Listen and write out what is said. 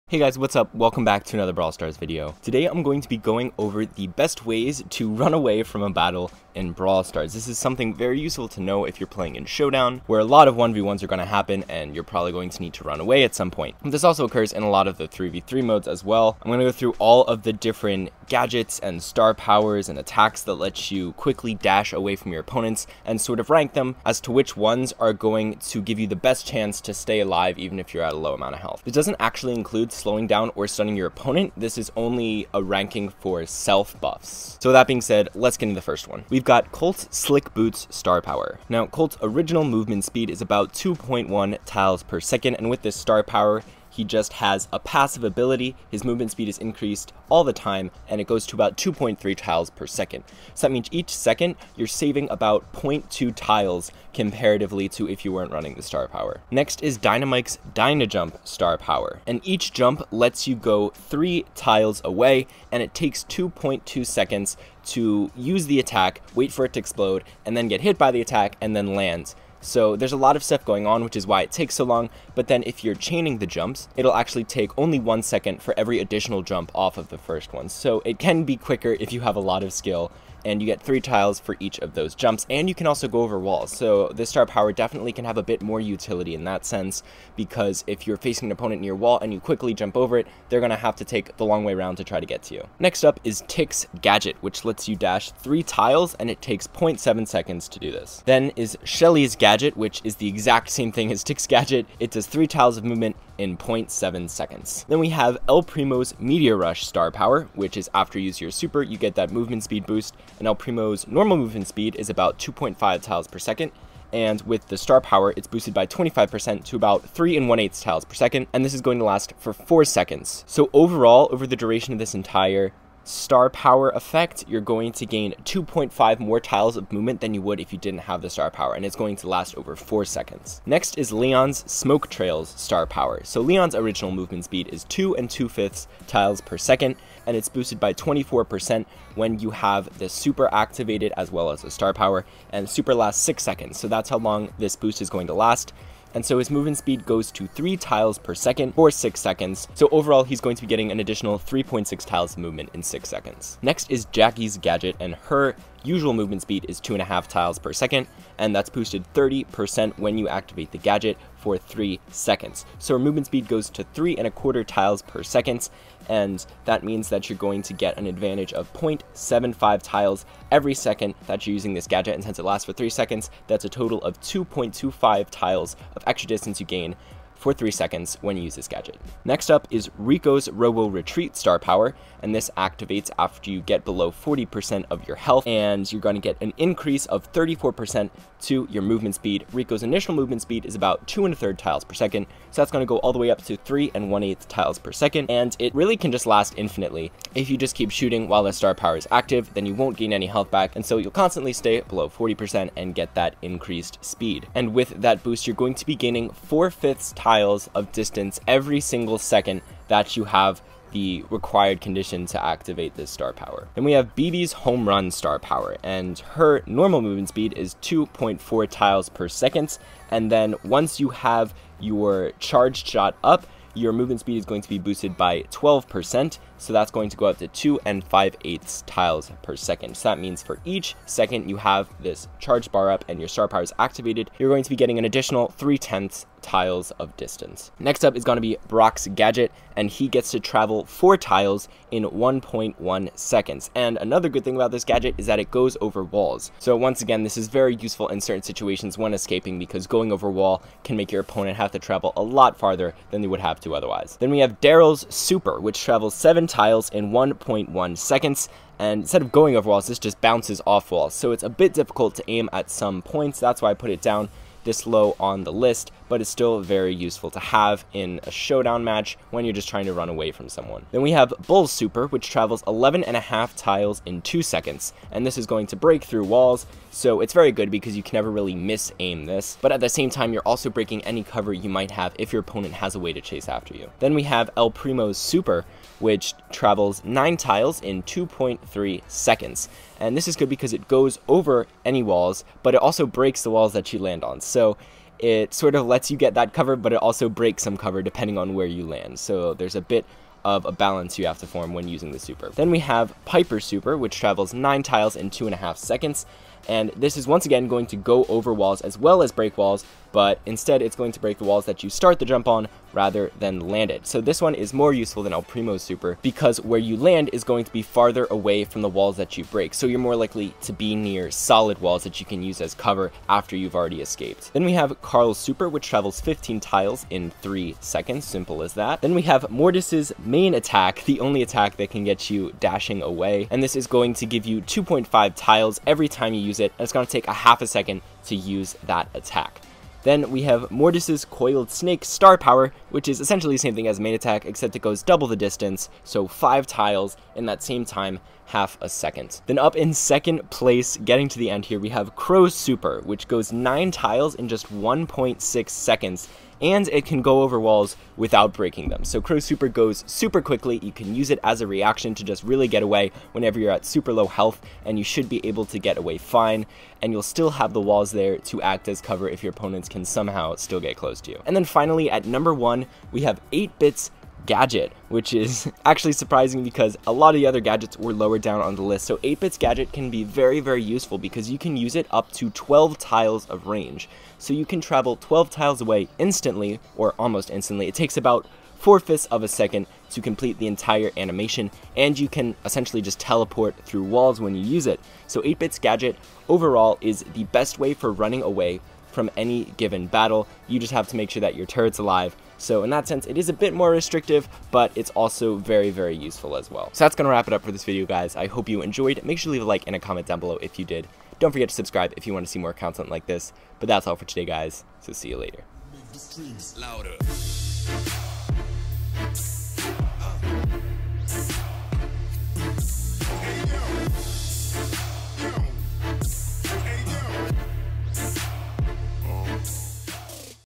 Hey guys, what's up? Welcome back to another Brawl Stars video. Today I'm going to be going over the best ways to run away from a battle in Brawl Stars. This is something very useful to know if you're playing in Showdown, where a lot of 1v1s are going to happen and you're probably going to need to run away at some point. This also occurs in a lot of the 3v3 modes as well. I'm going to go through all of the different gadgets and star powers and attacks that let you quickly dash away from your opponents and sort of rank them as to which ones are going to give you the best chance to stay alive even if you're at a low amount of health. This doesn't actually include slowing down or stunning your opponent. This is only a ranking for self buffs. So with that being said, let's get into the first one. We've got Colt's Slick Boots star power. Now Colt's original movement speed is about 2.1 tiles per second, and with this star power he just has a passive ability. His movement speed is increased all the time and it goes to about 2.3 tiles per second. So that means each second you're saving about 0.2 tiles comparatively to if you weren't running the star power. Next is Dynamite's Dynajump star power, and each jump lets you go 3 tiles away and it takes 2.2 seconds to use the attack, wait for it to explode, and then get hit by the attack and then lands. So there's a lot of stuff going on, which is why it takes so long, but then if you're chaining the jumps, it'll actually take only 1 second for every additional jump off of the first one. So it can be quicker if you have a lot of skill, and you get 3 tiles for each of those jumps, and you can also go over walls. So this star power definitely can have a bit more utility in that sense, because if you're facing an opponent near wall and you quickly jump over it, they're going to have to take the long way around to try to get to you. Next up is Tick's Gadget, which lets you dash 3 tiles, and it takes 0.7 seconds to do this. Then is Shelly's Gadget, which is the exact same thing as Tick's Gadget. It does 3 tiles of movement in 0.7 seconds. Then we have El Primo's Meteor Rush star power, which is after you use your super, you get that movement speed boost, and El Primo's normal movement speed is about 2.5 tiles per second, and with the star power it's boosted by 25% to about 3 1/8 tiles per second, and this is going to last for 4 seconds. So overall, over the duration of this entire star power effect, you're going to gain 2.5 more tiles of movement than you would if you didn't have the star power, and it's going to last over 4 seconds. Next is Leon's Smoke Trails star power. So Leon's original movement speed is 2 2/5 tiles per second, and it's boosted by 24% when you have the super activated as well as the star power, and super lasts 6 seconds, so that's how long this boost is going to last. And so his movement speed goes to 3 tiles per second for 6 seconds. So overall, he's going to be getting an additional 3.6 tiles of movement in 6 seconds. Next is Jacky's Gadget, and her usual movement speed is 2.5 tiles per second, and that's boosted 30% when you activate the gadget for 3 seconds. So her movement speed goes to 3 1/4 tiles per second, and that means that you're going to get an advantage of 0.75 tiles every second that you're using this gadget, and since it lasts for 3 seconds, that's a total of 2.25 tiles of extra distance you gain for 3 seconds when you use this gadget. Next up is Rico's Robo Retreat star power, and this activates after you get below 40% of your health, and you're going to get an increase of 34% to your movement speed. Rico's initial movement speed is about 2 1/3 tiles per second, so that's going to go all the way up to 3 1/8 tiles per second, and it really can just last infinitely. If you just keep shooting while the star power is active, then you won't gain any health back, and so you'll constantly stay below 40% and get that increased speed. And with that boost, you're going to be gaining 4/5 tiles of distance every single second that you have the required condition to activate this star power. Then we have BB's Home Run star power, and her normal movement speed is 2.4 tiles per second, and then once you have your charged shot up, your movement speed is going to be boosted by 12%, so that's going to go up to 2 5/8 tiles per second. So that means for each second you have this charged bar up and your star power is activated, you're going to be getting an additional 3/10 tiles of distance. Next up is going to be Brock's Gadget, and he gets to travel 4 tiles in 1.1 seconds. And another good thing about this gadget is that it goes over walls. So once again, this is very useful in certain situations when escaping, because going over wall can make your opponent have to travel a lot farther than they would have to otherwise. Then we have Darryl's Super, which travels 7 tiles in 1.1 seconds. And instead of going over walls, this just bounces off walls. So it's a bit difficult to aim at some points. That's why I put it down this low on the list, but it's still very useful to have in a showdown match when you're just trying to run away from someone. Then we have Bull's Super, which travels 11.5 tiles in 2 seconds, and this is going to break through walls, so it's very good because you can never really miss-aim this, but at the same time you're also breaking any cover you might have if your opponent has a way to chase after you. Then we have El Primo's Super, which travels 9 tiles in 2.3 seconds, and this is good because it goes over any walls, but it also breaks the walls that you land on. So it sort of lets you get that cover, but it also breaks some cover depending on where you land. So there's a bit of a balance you have to form when using the super. Then we have Piper Super, which travels 9 tiles in 2.5 seconds. And this is once again going to go over walls as well as break walls, but instead it's going to break the walls that you start the jump on rather than land it. So this one is more useful than El Primo's super because where you land is going to be farther away from the walls that you break. So you're more likely to be near solid walls that you can use as cover after you've already escaped. Then we have Darryl Super, which travels 15 tiles in 3 seconds, simple as that. Then we have Mortis's main attack, the only attack that can get you dashing away. And this is going to give you 2.5 tiles every time you use it, and it's going to take a half a second to use that attack. Then we have Mortis's Coiled Snake Star Power, which is essentially the same thing as main attack, except it goes double the distance, so 5 tiles in that same time, half a second. Then up in second place, getting to the end here, we have Crow's Super, which goes 9 tiles in just 1.6 seconds, and it can go over walls without breaking them. So Crow's Super goes super quickly. You can use it as a reaction to just really get away whenever you're at super low health, and you should be able to get away fine, and you'll still have the walls there to act as cover if your opponents can somehow still get close to you. And then finally, at number 1, we have 8-Bit's Gadget, which is actually surprising because a lot of the other gadgets were lower down on the list. So 8-Bit's Gadget can be very, very useful because you can use it up to 12 tiles of range. So you can travel 12 tiles away instantly, or almost instantly. It takes about 4/5 of a second to complete the entire animation, and you can essentially just teleport through walls when you use it. So 8-Bit's Gadget overall is the best way for running away from any given battle. You just have to make sure that your turret's alive. So in that sense, it is a bit more restrictive, but it's also very, very useful as well. So that's going to wrap it up for this video, guys. I hope you enjoyed. Make sure to leave a like and a comment down below if you did. Don't forget to subscribe if you want to see more content like this. But that's all for today, guys. So see you later. Make the streams louder.